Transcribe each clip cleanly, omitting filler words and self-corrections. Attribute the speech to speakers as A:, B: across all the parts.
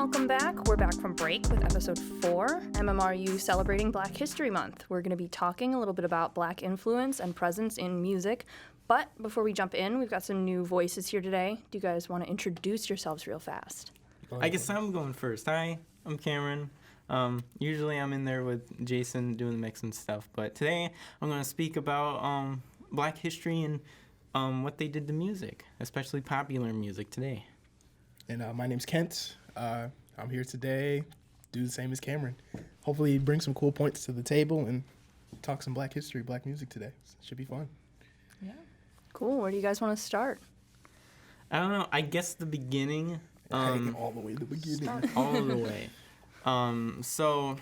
A: welcome back. We're back from break with episode 4, MMRU Celebrating Black History Month. We're going to be talking a little bit about Black influence and presence in music. But before we jump in, we've got some new voices here today. Do you guys want to introduce yourselves real fast?
B: I guess I'm going first. Hi, I'm Cameron. Usually I'm in there with Jason doing the mix and stuff, but today I'm going to speak about Black history and what they did to music, especially popular music today.
C: And my name's Kent. I'm here today, do the same as Cameron. Hopefully bring some cool points to the table and talk some Black history, Black music today. Should be fun.
A: Yeah. Cool. Where do you guys want to start?
B: I don't know. I guess the beginning.
C: All the way to the beginning.
B: All the way. So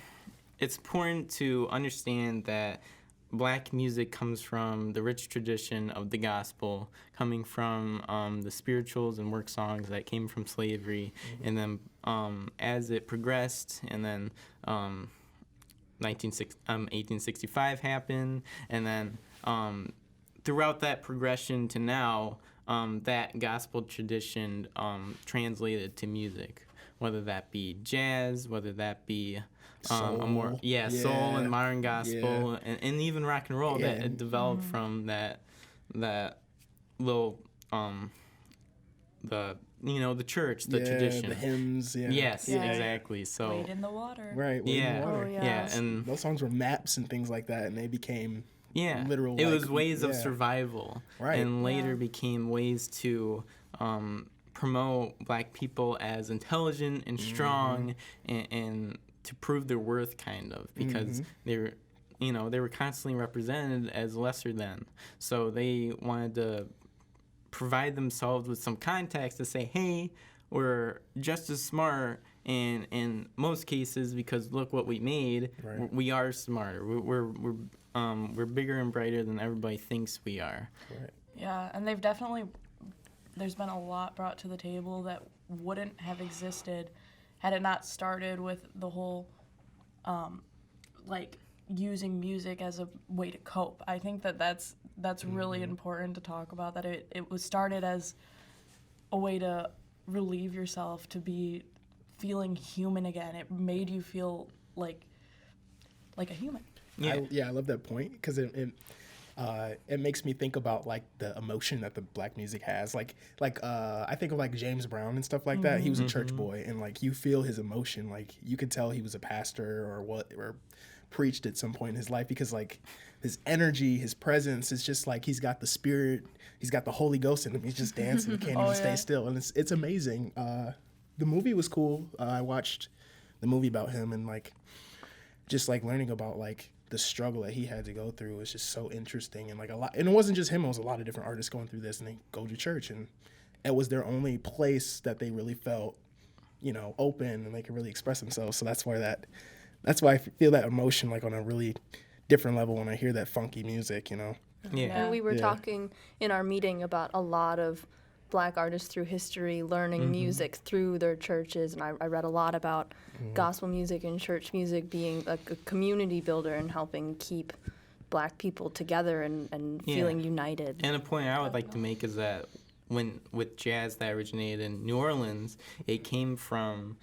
B: it's important to understand that Black music comes from the rich tradition of the gospel, coming from the spirituals and work songs that came from slavery, and then as it progressed, and then 1865 happened, and then throughout that progression to now, that gospel tradition translated to music, whether that be jazz, whether that be
C: soul.
B: Soul and modern gospel, and even rock and roll that it developed from that little the church, the tradition,
C: the hymns.
B: Yes, exactly. So
D: Wade in the water.
C: Right. Wade in the water.
A: Oh, yeah.
B: And
C: those songs were maps and things like that, and they became literal.
B: It was ways of survival,
C: right?
B: And later became ways to promote Black people as intelligent and strong, and to prove their worth, kind of, because they were constantly represented as lesser than. So they wanted to provide themselves with some context to say, hey, we're just as smart, and in most cases, because look what we made, we are smarter. We're bigger and brighter than everybody thinks we are.
C: Right.
D: Yeah, and there's been a lot brought to the table that wouldn't have existed had it not started with the whole, using music as a way to cope. I think that's really important to talk about, that it was started as a way to relieve yourself, to be feeling human again. It made you feel like a human.
C: I love that point, because it makes me think about like the emotion that the Black music has. Like I think of like James Brown and stuff like that. He was a church boy, and like you feel his emotion. Like you could tell he was a pastor or preached at some point in his life, because like his energy, his presence is just like he's got the Spirit, he's got the Holy Ghost in him. He's just dancing, he can't even stay still, and it's amazing. The movie was cool. I watched the movie about him, and like just like learning about like the struggle that he had to go through was just so interesting, and like a lot. And it wasn't just him; it was a lot of different artists going through this, and they go to church, and it was their only place that they really felt, open, and they could really express themselves. So that's why I feel that emotion like on a really different level when I hear that funky music.
B: Yeah.
A: And we were talking in our meeting about a lot of Black artists through history learning music through their churches, and I read a lot about gospel music and church music being a community builder and helping keep Black people together and feeling united.
B: And a point I would like to make is that with jazz that originated in New Orleans, it came from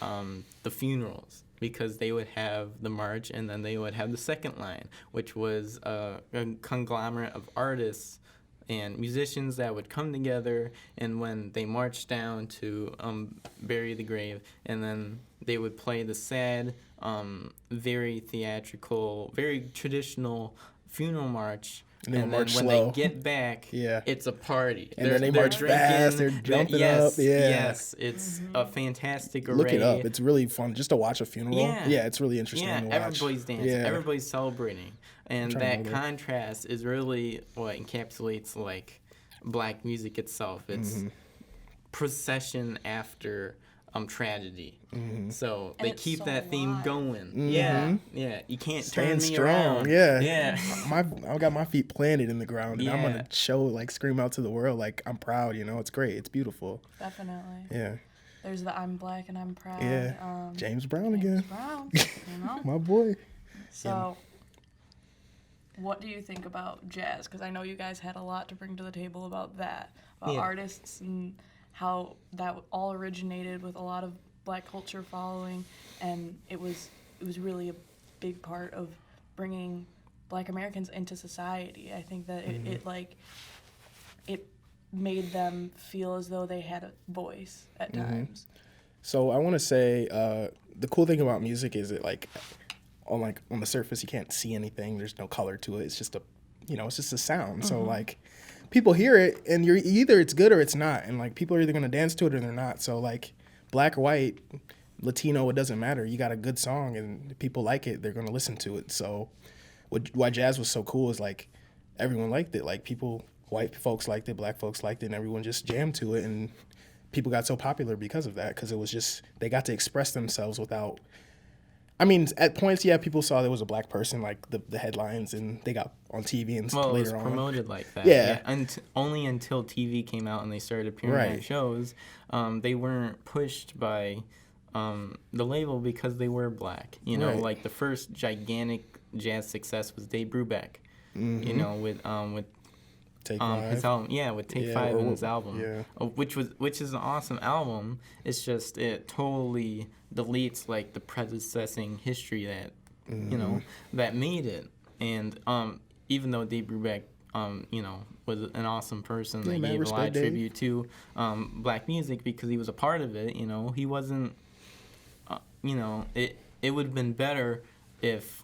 B: the funerals, because they would have the march and then they would have the second line, which was a conglomerate of artists and musicians that would come together, and when they marched down to bury the grave, and then they would play the sad, very theatrical, very traditional funeral march. And then when they get back, it's a party.
C: And then they march fast, they're jumping up.
B: Yes, it's a fantastic array.
C: Look it up. It's really fun just to watch a funeral. Yeah, it's really interesting to watch.
B: Everybody's dancing. Everybody's celebrating. And that contrast is really what encapsulates like Black music itself. It's procession after tragedy. So they keep that theme going. Yeah. You can't turn me around.
C: I've got my feet planted in the ground, and I'm gonna scream out to the world like I'm proud. It's great. It's beautiful.
D: Definitely.
C: Yeah.
D: There's the I'm Black and I'm proud.
C: Yeah. James Brown again.
D: James Brown.
C: My boy.
D: So, what do you think about jazz? Because I know you guys had a lot to bring to the table about that, about artists and how that all originated with a lot of Black culture following, and it was really a big part of bringing Black Americans into society. I think that it made them feel as though they had a voice at times.
C: So I want to say the cool thing about music is it on the surface you can't see anything. There's no color to it. It's just a sound. So like people hear it and either it's good or it's not. And like people are either gonna dance to it or they're not. So like black or white, Latino, it doesn't matter. You got a good song and people like it, they're gonna listen to it. So why jazz was so cool is like everyone liked it. Like white folks liked it, black folks liked it, and everyone just jammed to it, and people got so popular because of that, because it was just, they got to express themselves without, I mean, at points, yeah, people saw there was a black person, like the headlines, and they got on TV and
B: well,
C: later
B: it was
C: on.
B: promoted like that.
C: Yeah.
B: Only until TV came out and they started appearing on shows, they weren't pushed by the label because they were black. You know, like the first gigantic jazz success was Dave Brubeck. You know, with
C: Take Five.
B: His album, with Take Five and his album, which is an awesome album. It's just it totally deletes like the predecessing history that that made it. And even though Dave Brubeck, was an awesome person that gave a lot of tribute to black music because he was a part of it. You know, he wasn't. It would have been better if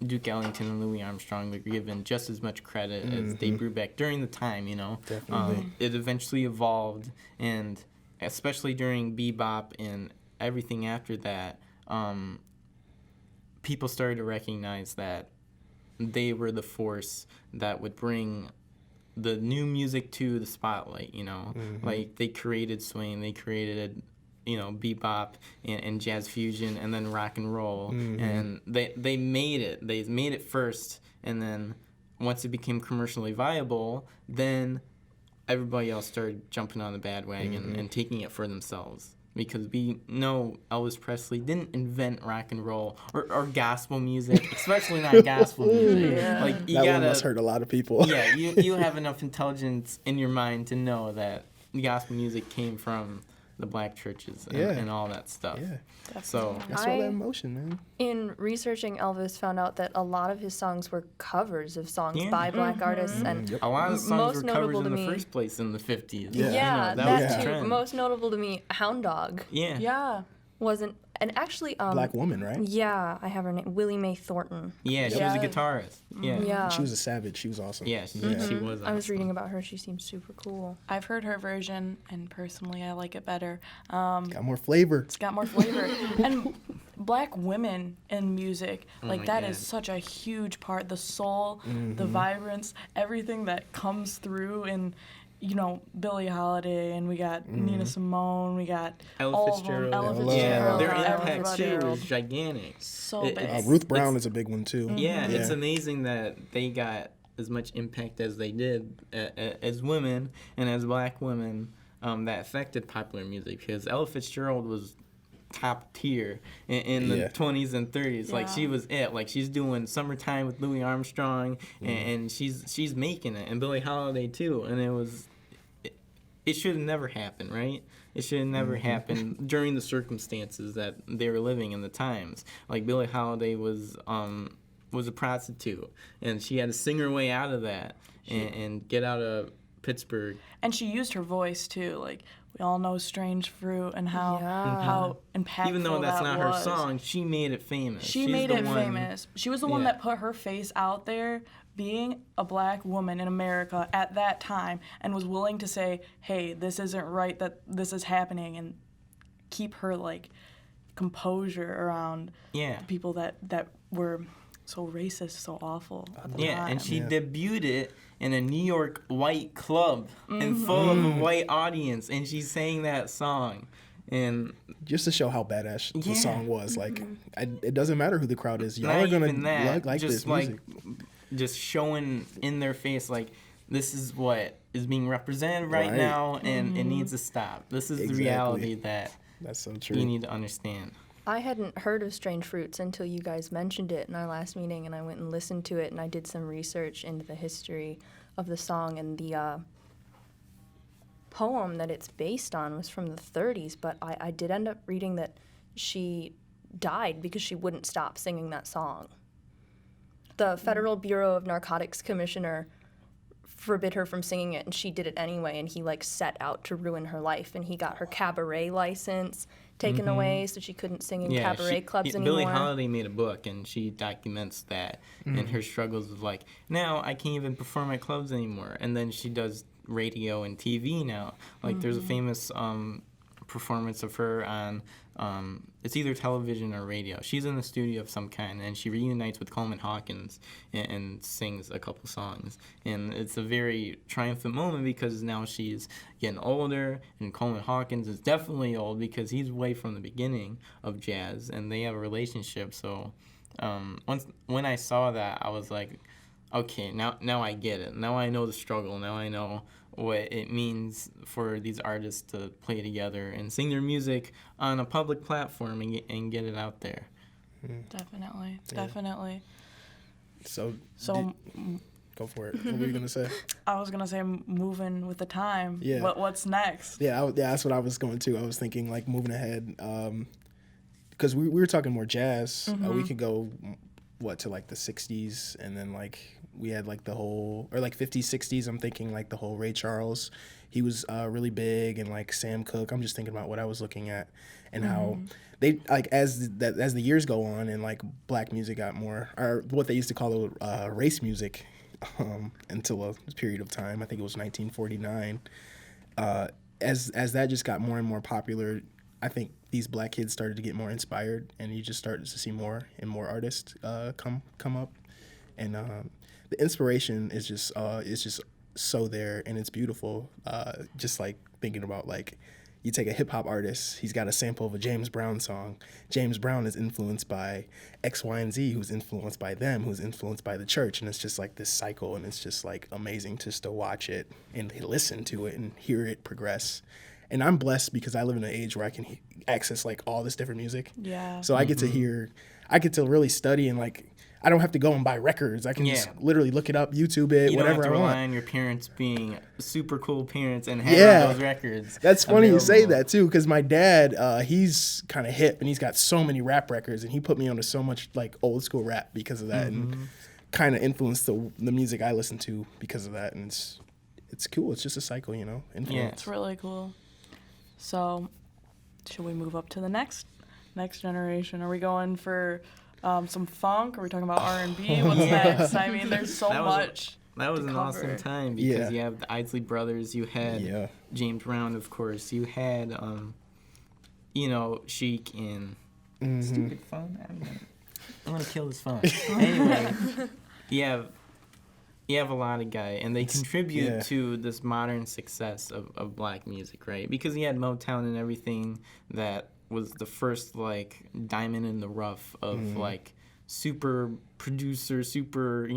B: Duke Ellington and Louis Armstrong were given just as much credit as Dave Brubeck during the time,
C: Definitely.
B: It eventually evolved, and especially during bebop and everything after that, people started to recognize that they were the force that would bring the new music to the spotlight, Like, they created swing, they created bebop and jazz fusion and then rock and roll. And they made it. They made it first, and then once it became commercially viable, then everybody else started jumping on the bandwagon and taking it for themselves. Because we know Elvis Presley didn't invent rock and roll or gospel music, especially not gospel music. Like you
C: One must hurt a lot of people.
B: Yeah, you have enough intelligence in your mind to know that gospel music came from the black churches and all that stuff.
C: Yeah.
B: So
C: That's all that emotion, man.
A: In researching Elvis, found out that a lot of his songs were covers of songs by black artists, and
B: a lot of songs were covers
A: notable
B: in
A: to
B: the
A: me-
B: first place in the 50s.
A: Yeah,
B: that was
A: that
B: the
A: too.
B: trend.
A: Most notable to me, Hound Dog
D: Yeah.
A: wasn't, and actually,
C: Black woman, right?
A: yeah, I have her name, Willie Mae Thornton.
B: Yeah, she was a guitarist. Yeah.
A: Yeah,
C: She was a savage. She was awesome.
B: Yeah, she was.
A: I was
B: awesome.
A: reading about her. She seems super cool.
D: I've heard her version, and personally, I like it better.
C: Got more flavor.
D: It's got more flavor. And black women in music, like
B: my
D: that
B: God.
D: is such a huge part. The soul, the vibrance, everything that comes through in, Billie Holiday, and we got Nina Simone, we got
B: Ella
D: all
B: Fitzgerald.
D: of them. Ella
C: Yeah,
D: Fitzgerald.
B: Their
D: Ella
B: impact too
D: Fitzgerald.
B: is gigantic.
D: So
B: It-
D: big.
C: Ruth Brown is a big one too.
B: Yeah, it's amazing that they got as much impact as they did as women and as black women that affected popular music, because Ella Fitzgerald was top tier in the 20s and 30s. Like, she was it. Like, she's doing Summertime with Louis Armstrong, and she's making it, and Billie Holiday too. And it should have never happened, right? It should have never happened during the circumstances that they were living in the times. Like, Billie Holiday was a prostitute, and she had to sing her way out of that and get out of Pittsburgh.
D: And she used her voice too. Like, we all know "Strange Fruit" and how impactful
B: Even though that's
D: that
B: not
D: was.
B: her song, she made it famous.
D: She
B: She's
D: made
B: the
D: it
B: one-
D: famous. She was the one
B: Yeah.
D: that put her face out there, being a black woman in America at that time, and was willing to say, hey, this isn't right that this is happening, and keep her like composure around people that were so racist, so awful at the time.
B: and she debuted it in a New York white club and full of a white audience, and she sang that song. And
C: Just to show how badass the
B: Yeah.
C: song was. Like, it doesn't matter who the crowd is. Y'all
B: not
C: are gonna
B: even that,
C: like
B: just
C: this
B: like
C: music.
B: just showing in their face, like, this is what is being represented right
C: Right.
B: now, and it needs to stop. This is the
C: Exactly.
B: reality that
C: That's so true.
B: you need to understand.
A: I hadn't heard of Strange Fruits until you guys mentioned it in our last meeting, and I went and listened to it, and I did some research into the history of the song and the poem that it's based on was from the 30s, but I did end up reading that she died because she wouldn't stop singing that song. The Federal Bureau of Narcotics Commissioner forbid her from singing it, and she did it anyway, and he like set out to ruin her life, and he got her cabaret license taken away so she couldn't sing in cabaret clubs anymore.
B: Billie Holiday made a book, and she documents that and her struggles with like, now I can't even perform at clubs anymore, and then she does radio and TV now. Like there's a famous performance of her on it's either television or radio. She's in the studio of some kind, and she reunites with Coleman Hawkins and sings a couple songs. And it's a very triumphant moment because now she's getting older, and Coleman Hawkins is definitely old because he's way from the beginning of jazz, and they have a relationship. So when I saw that, I was like, okay, now I get it. Now I know the struggle. Now I know what it means for these artists to play together and sing their music on a public platform and get it out there.
D: Definitely.
C: So go for it. What were you gonna say?
D: I was gonna say moving with the time.
C: Yeah.
D: What's next?
C: Yeah, that's what I was going to. I was thinking like moving ahead, because we were talking more jazz. We could go to like the 60s, and then like we had like the whole, or like 50s, 60s. I'm thinking like the whole Ray Charles. He was really big, and like Sam Cooke. I'm just thinking about what I was looking at, and how they like as the years go on, and like black music got more, or what they used to call race music, until a period of time. I think it was 1949. As that just got more and more popular, I think these black kids started to get more inspired, and you just started to see more and more artists come up, and the inspiration is just so there, and it's beautiful. Just like thinking about like, you take a hip hop artist, he's got a sample of a James Brown song. James Brown is influenced by X, Y, and Z, who's influenced by them, who's influenced by the church, and it's just like this cycle, and it's just like amazing just to watch it and listen to it and hear it progress. And I'm blessed because I live in an age where I can access like all this different music.
D: Yeah.
C: So I get to really study, and like I don't have to go and buy records. I can just literally look it up, YouTube it,
B: you
C: whatever I want. You don't have to
B: rely on your parents being super cool parents and having those records.
C: That's funny you say that too, because my dad, he's kind of hip, and he's got so many rap records, and he put me onto so much like old school rap because of that, and kind of influenced the music I listen to because of that. And it's cool. It's just a cycle, influence.
D: Yeah, it's really cool. So, should we move up to the next generation? Are we going for some funk? Are we talking about R&B? What's next? I mean, there's so much.
B: That was an awesome time because you have the Isley Brothers, you had James Brown, of course, you had Chic and Stupid Phone. I'm gonna kill this phone. Anyway, you have a lot of guys, and they contribute to this modern success of black music, right? Because you had Motown and everything that was the first, like, diamond in the rough of, like, super producer, super,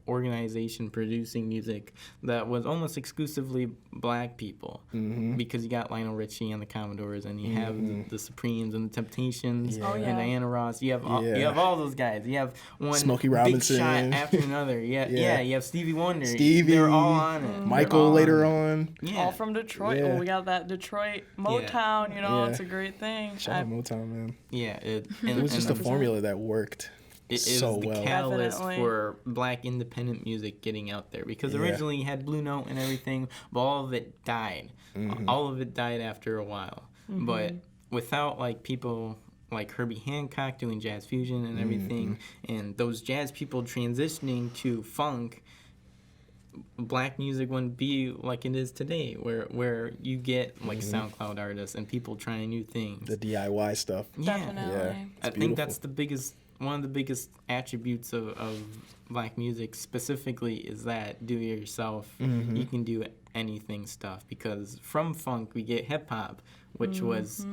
B: organization producing music that was almost exclusively black people. Because you got Lionel Richie and the Commodores, and you have the Supremes and the Temptations and Diana Ross. You have all those guys. You have one
C: Smokey
B: big
C: Robinson
B: shot after another. You have Stevie Wonder. They're all on it.
C: Michael later on.
D: All from Detroit. Well, we got that Detroit Motown, it's a great thing.
C: Shout out Motown, man.
B: Yeah.
C: It was just a formula that worked.
B: It is the catalyst for black independent music getting out there, because originally you had Blue Note and everything, but all of it died. All of it died after a while. But without like people like Herbie Hancock doing jazz fusion and everything, and those jazz people transitioning to funk, black music wouldn't be like it is today, where you get like SoundCloud artists and people trying new things.
C: The DIY stuff.
D: Definitely.
B: I think that's one of the biggest attributes of black music specifically is that do it yourself. You can do anything stuff, because from funk we get hip hop, which was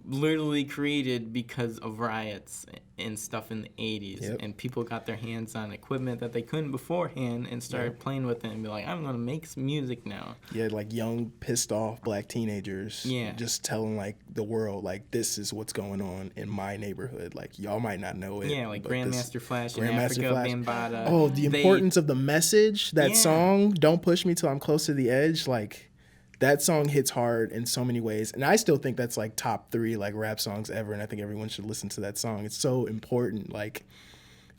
B: literally created because of riots and stuff in the 80s, and people got their hands on equipment that they couldn't beforehand and started playing with it and be like, I'm gonna make some music now.
C: Like young pissed off black teenagers just telling like the world, like, this is what's going on in my neighborhood, like y'all might not know it.
B: Like Grandmaster Flash and Africa Bambaataa.
C: The importance of the message, that song Don't Push Me Till I'm Close to the Edge, like that song hits hard in so many ways, and I still think that's like top 3 like rap songs ever, and I think everyone should listen to that song. It's so important, like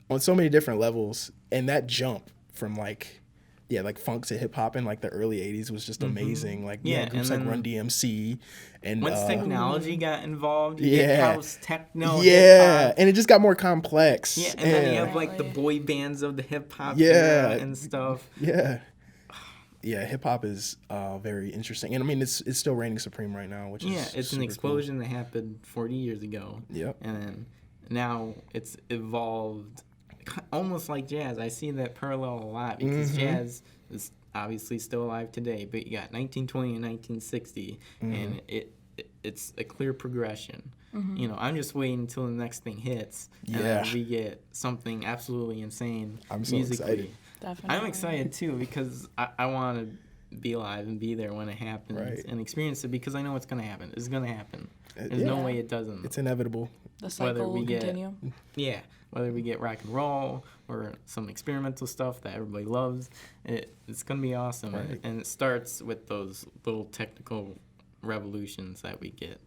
C: on so many different levels, and that jump from like funk to hip hop in like the early 80s was just amazing. Like groups like Run DMC and
B: once technology got involved, you
C: yeah.
B: get house, techno,
C: yeah,
B: hip-hop.
C: and it just got more complex.
B: Yeah, and then you have like the boy bands of the hip hop
C: Yeah.
B: era and stuff.
C: Yeah, hip hop is very interesting, and I mean it's still reigning supreme right now, which is
B: it's an explosion that happened 40 years ago.
C: Yep.
B: And then now it's evolved almost like jazz. I see that parallel a lot because jazz is obviously still alive today, but you got 1920 and 1960, and it's a clear progression. You know, I'm just waiting until the next thing hits, and then we get something absolutely insane.
C: I'm so
B: musically.
C: excited.
D: Definitely.
B: I'm excited too because I want to be alive and be there when it happens and experience it because I know it's going to happen. It's going to happen. There's no way it doesn't.
C: It's inevitable.
D: The cycle will continue.
B: Whether we get rock and roll or some experimental stuff that everybody loves, it's going to be awesome.
C: Right.
B: And it starts with those little technical revolutions that we get.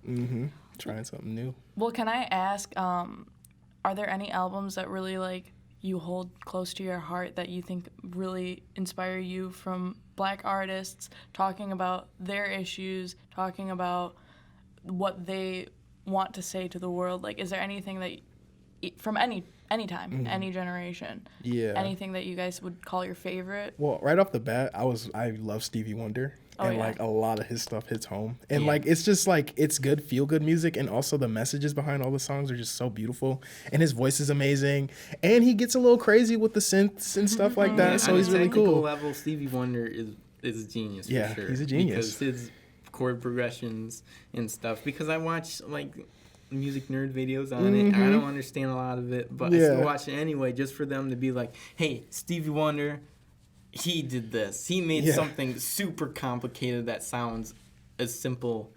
C: Trying something new.
D: Well, can I ask, are there any albums that really like you hold close to your heart that you think really inspire you from Black artists talking about their issues, talking about what they want to say to the world? Like, is there anything that from any time, any generation, anything that you guys would call your favorite?
C: Well, right off the bat, I love Stevie Wonder. And like a lot of his stuff hits home, and like it's just like it's good feel good music, and also the messages behind all the songs are just so beautiful, and his voice is amazing, and he gets a little crazy with the synths and stuff like that, so he's really cool.
B: Level, Stevie Wonder is a genius for sure.
C: He's a genius
B: because his chord progressions and stuff. Because I watch like music nerd videos on it. I don't understand a lot of it, but I still watch it anyway, just for them to be like, "Hey, Stevie Wonder, he did this. He made something super complicated that sounds as simple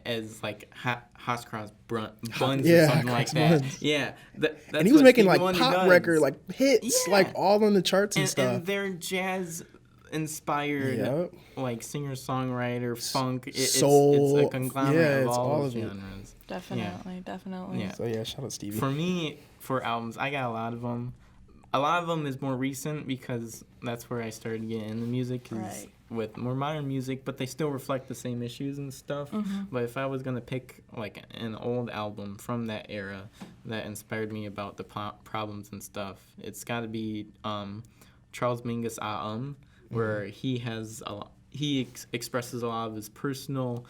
B: as like Haas Cross buns or something like that."
C: Buns.
B: Yeah, that's
C: and he was making
B: Stevie
C: like
B: Wonder
C: pop
B: does.
C: record, like hits, like all on the charts and stuff.
B: And they're jazz inspired, like singer songwriter, funk,
C: soul.
B: It's a conglomerate of
C: it's
B: all
C: of
B: genres.
D: Definitely.
B: Yeah.
C: So shout out Stevie.
B: For me, for albums, I got a lot of them. A lot of them is more recent because that's where I started getting into music, with more modern music, but they still reflect the same issues and stuff. But if I was going to pick like an old album from that era that inspired me about the problems and stuff, it's got to be Charles Mingus' where he has expresses a lot of his personal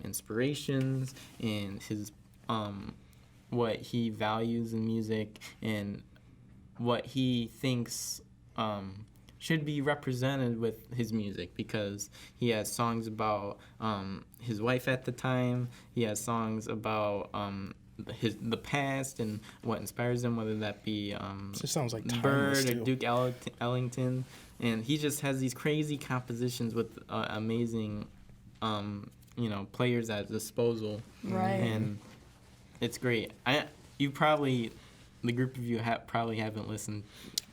B: inspirations and his what he values in music and what he thinks should be represented with his music, because he has songs about his wife at the time. He has songs about the past and what inspires him, whether that be
C: just sounds like
B: Bird or Duke Ellington. And he just has these crazy compositions with amazing players at his disposal. And it's great. The group of you probably haven't listened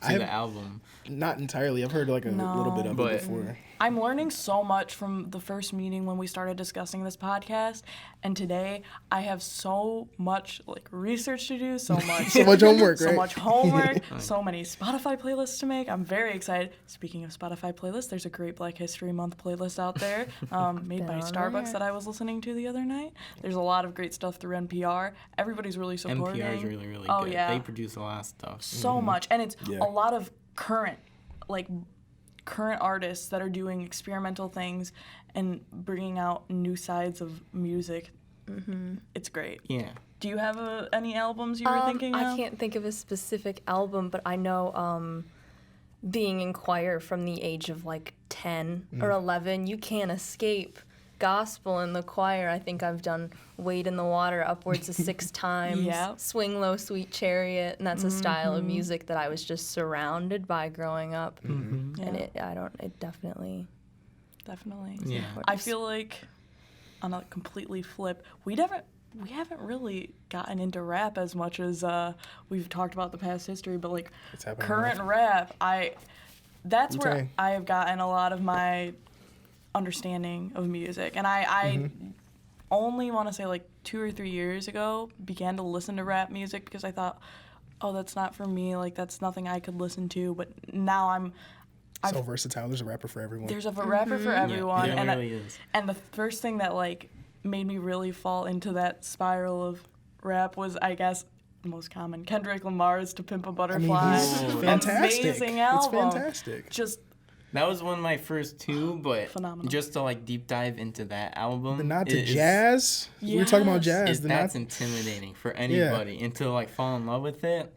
B: to the album.
C: Not entirely. I've heard like a little bit of it before.
D: I'm learning so much from the first meeting when we started discussing this podcast, and today I have so much like research to do, so much
C: homework,
D: so much homework, so many Spotify playlists to make. I'm very excited. Speaking of Spotify playlists, there's a great Black History Month playlist out there made by Starbucks that I was listening to the other night. There's a lot of great stuff through NPR. Everybody's really supporting.
B: NPR is really, really
D: good.
B: They produce a lot of stuff.
D: So much, and it's a lot of current artists that are doing experimental things and bringing out new sides of music. It's great.
B: Yeah.
D: Do you have any albums you were thinking of?
A: I can't think of a specific album, but I know being in choir from the age of like 10 or 11, you can't escape gospel in the choir. I think I've done Wade in the Water upwards of 6 times. Swing Low, Sweet Chariot, and that's a style of music that I was just surrounded by growing up. And it definitely.
D: Yeah. I feel like on a completely flip, we haven't really gotten into rap as much as we've talked about the past history, but like current rap, that's where I have gotten a lot of my understanding of music. And I only want to say like 2 or 3 years ago began to listen to rap music because I thought, oh, that's not for me. Like, that's nothing I could listen to. But now
C: So versatile. There's a rapper for everyone.
D: there's a rapper for everyone.
B: Yeah,
D: and
B: there really is.
D: And the first thing that like made me really fall into that spiral of rap was, I guess, the most common, Kendrick Lamar's "To Pimp a
C: I mean,
D: Butterfly."
C: he's
B: Oh,
C: fantastic.
D: Amazing album.
C: It's fantastic.
D: Just
B: That was one of my first two, but
D: Phenomenal.
B: just to like deep dive into that album,
C: The nod to
B: it is-
C: jazz. We were talking about
D: Yes.
C: jazz. The
B: that's
C: nod.
B: intimidating for anybody. And to like fall in love with it,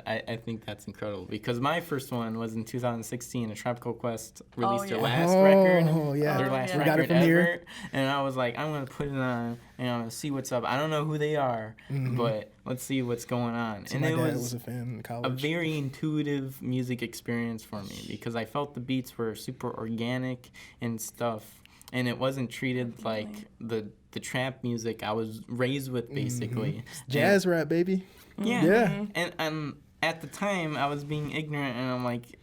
B: I think that's incredible. Because my first one was in 2016, a Tropical Quest released their
D: yeah.
B: last record.
C: Oh, yeah.
B: Their last
D: We
B: record
C: got it from
B: ever.
C: here.
B: And I was like, I'm going to put it on and I'm going to see what's up. I don't know who they are, but let's see what's going on.
C: So
B: and
C: my
B: it
C: dad
B: was
C: was a fan in
B: a
C: college.
B: very intuitive music experience for me because I felt the beats were super organic and stuff, and it wasn't treated like the trap music I was raised with, basically.
C: Jazz rap, baby.
B: Yeah.
C: Yeah.
B: And at the time I was being ignorant, and I'm like,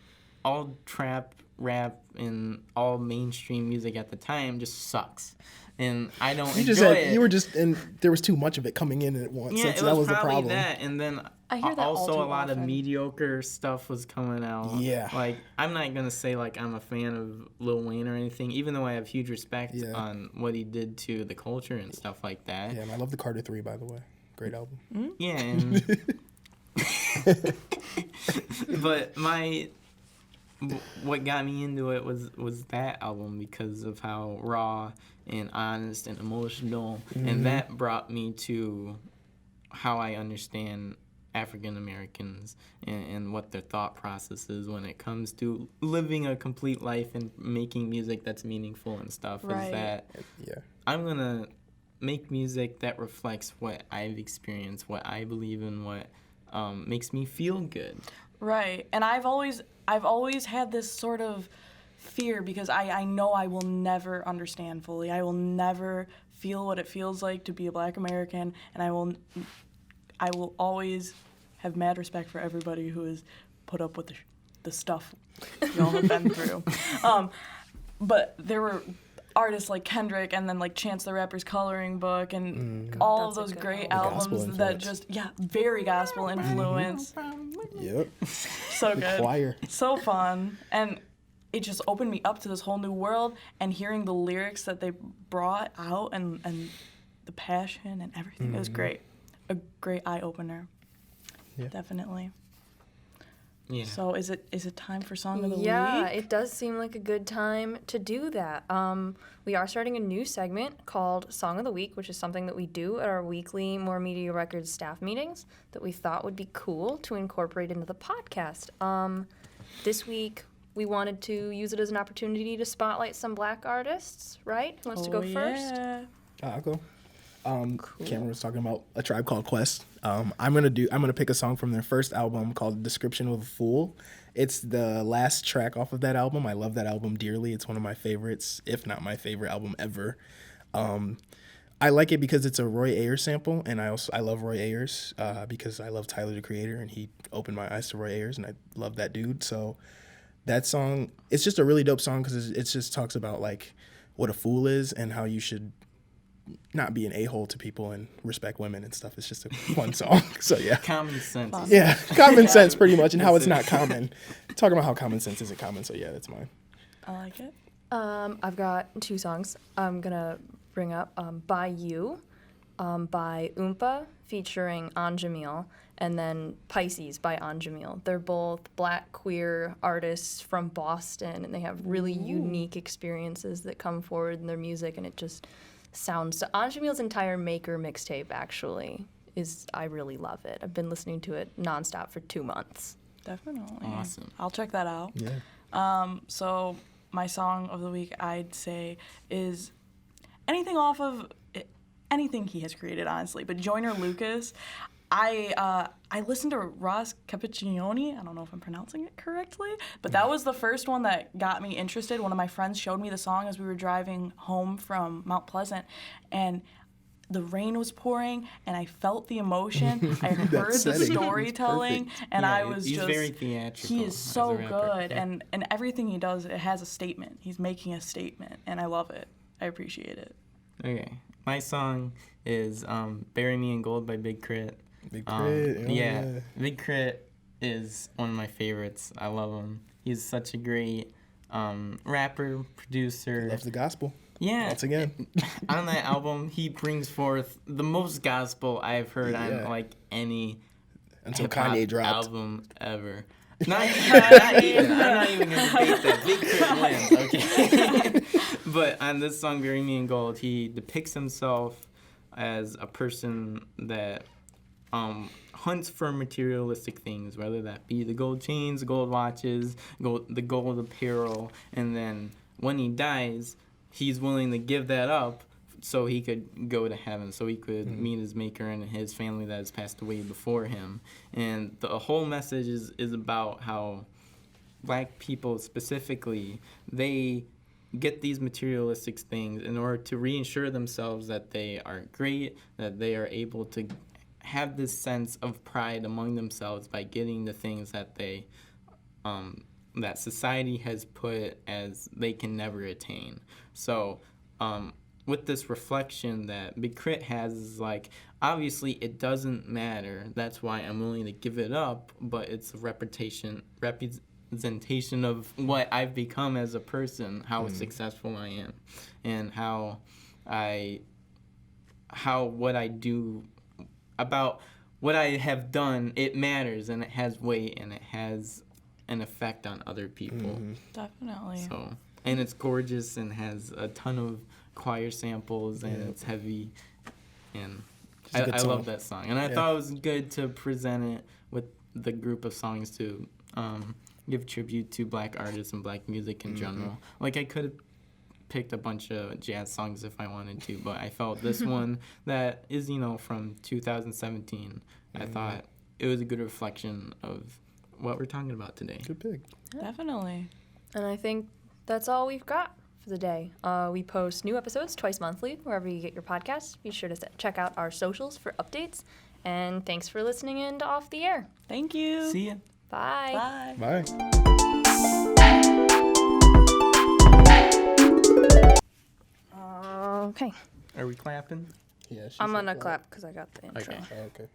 B: all trap rap and all mainstream music at the time just sucks, and I don't
C: You
B: enjoy
C: just
B: it.
C: you were just, and there was too much of it coming in at once.
B: Yeah,
C: That's-
B: it
C: that
B: was
C: was the
B: probably
C: problem.
B: that, and then
A: I hear that all
B: also
A: too
B: a lot of
A: often.
B: mediocre stuff was coming out.
C: Yeah.
B: Like, I'm not gonna say like I'm a fan of Lil Wayne or anything, even though I have huge respect
C: Yeah.
B: on what he did to the culture and stuff like that.
C: Yeah, and I love the Carter 3, by the way. Great album.
B: Yeah, and but what got me into it was that album because of how raw and honest and emotional, and that brought me to how I understand African Americans and what their thought process is when it comes to living a complete life and making music that's meaningful and stuff. Is
D: Right.
B: that
C: Yeah.
B: I'm gonna make music that reflects what I've experienced, what I believe in, what makes me feel good.
D: Right. And I've always had this sort of fear because I know I will never understand fully. I will never feel what it feels like to be a Black American, and I will always have mad respect for everybody who has put up with the stuff y'all have been through. But there were artists like Kendrick and then like Chance the Rapper's Coloring Book and all of
A: That's a
D: those
A: good
D: great
A: album.
C: Gospel
D: albums that
C: influence.
D: very gospel influence.
C: Yep.
D: So
C: The
D: good.
C: choir.
D: So fun. And it just opened me up to this whole new world, and hearing the lyrics that they brought out and the passion and everything. It was great. A great eye opener.
C: Yeah.
D: Definitely.
B: Yeah.
D: So is it time for Song of the
A: Yeah,
D: Week?
A: it does seem like a good time to do that. We are starting a new segment called Song of the Week, which is something that we do at our weekly More Media Records staff meetings that we thought would be cool to incorporate into the podcast. This week, we wanted to use it as an opportunity to spotlight some Black artists, right? Who wants to go first?
D: Yeah.
C: I'll go. Cameron was talking about A Tribe Called Quest. I'm gonna pick a song from their first album called Description of a Fool. It's the last track off of that album. I love that album dearly. It's one of my favorites, if not my favorite album ever. I like it because it's a Roy Ayers sample, and I love Roy Ayers because I love Tyler the Creator, and he opened my eyes to Roy Ayers, and I love that dude. So that song, it's just a really dope song because it just talks about like what a fool is and how you should not be an a-hole to people and respect women and stuff. It's just a fun song. So yeah.
B: Common sense.
C: Yeah, common sense pretty much, and how it's not common. Talking about how common sense isn't common. So yeah, that's mine.
D: I like it.
A: I've got two songs I'm gonna bring up. By You, by Oompa, featuring Anjamil, and then Pisces by Anjamil. They're both Black queer artists from Boston, and they have really unique experiences that come forward in their music, and it just sounds. So Anjamil's entire Maker mixtape actually I really love it. I've been listening to it nonstop for 2 months.
D: Definitely.
B: Awesome.
D: I'll check that out.
C: Yeah.
D: So my song of the week, I'd say, is anything off of anything he has created, honestly. But Joyner Lucas, I listened to Ross Cappuccioni. I don't know if I'm pronouncing it correctly, but that was the first one that got me interested. One of my friends showed me the song as we were driving home from Mount Pleasant, and the rain was pouring, and I felt the emotion. I heard the
C: setting.
D: storytelling,
C: It's
D: and
B: Yeah,
D: I was
B: he's
D: just
B: very theatrical.
D: he is
B: as a
D: so
B: rapper.
D: good,
B: Yeah.
D: and everything he does, it has a statement. He's making a statement, and I love it. I appreciate it.
B: Okay, my song is "Bury Me in Gold" by Big Crit.
C: Big Crit.
B: Yeah, Big Crit is one of my favorites. I love him. He's such a great rapper, producer.
C: Loves the gospel.
B: Yeah.
C: Once again.
B: On that album, he brings forth the most gospel I've heard on
C: Yeah.
B: like any
C: Until
B: hip-hop
C: Kanye dropped.
B: album ever. Not even. I'm not even gonna debate that. Big Crit wins, okay? But on this song, "Bury Me in Gold," he depicts himself as a person that hunts for materialistic things, whether that be the gold chains, gold watches, the gold apparel, and then when he dies, he's willing to give that up so he could go to heaven, so he could meet his maker and his family that has passed away before him. And the whole message is about how black people specifically, they get these materialistic things in order to reassure themselves that they are great, that they are able to have this sense of pride among themselves by getting the things that they that society has put as they can never attain. So with this reflection that Big Crit has is like, obviously it doesn't matter, that's why I'm willing to give it up, but it's a representation of what I've become as a person, how successful I am, and how what I do about what I have done, it matters and it has weight and it has an effect on other people.
D: Definitely.
B: So, and it's gorgeous and has a ton of choir samples and it's heavy, and
C: a good
B: I
C: song.
B: love that song. And I thought it was good to present it with the group of songs to give tribute to black artists and black music in general. Like, I could have picked a bunch of jazz songs if I wanted to, but I felt this one that is, from 2017, I thought it was a good reflection of what we're talking about today.
C: Good pick.
D: Definitely.
A: And I think that's all we've got for the day. We post new episodes twice monthly wherever you get your podcasts. Be sure to check out our socials for updates. And thanks for listening in to Off the Air.
D: Thank you.
B: See ya.
A: Bye.
D: Bye.
C: Bye.
A: Okay.
B: Are we clapping?
C: Yeah, she
A: I'm
C: said
A: gonna
C: that.
A: clap because I got the intro.
B: Okay.
C: Okay.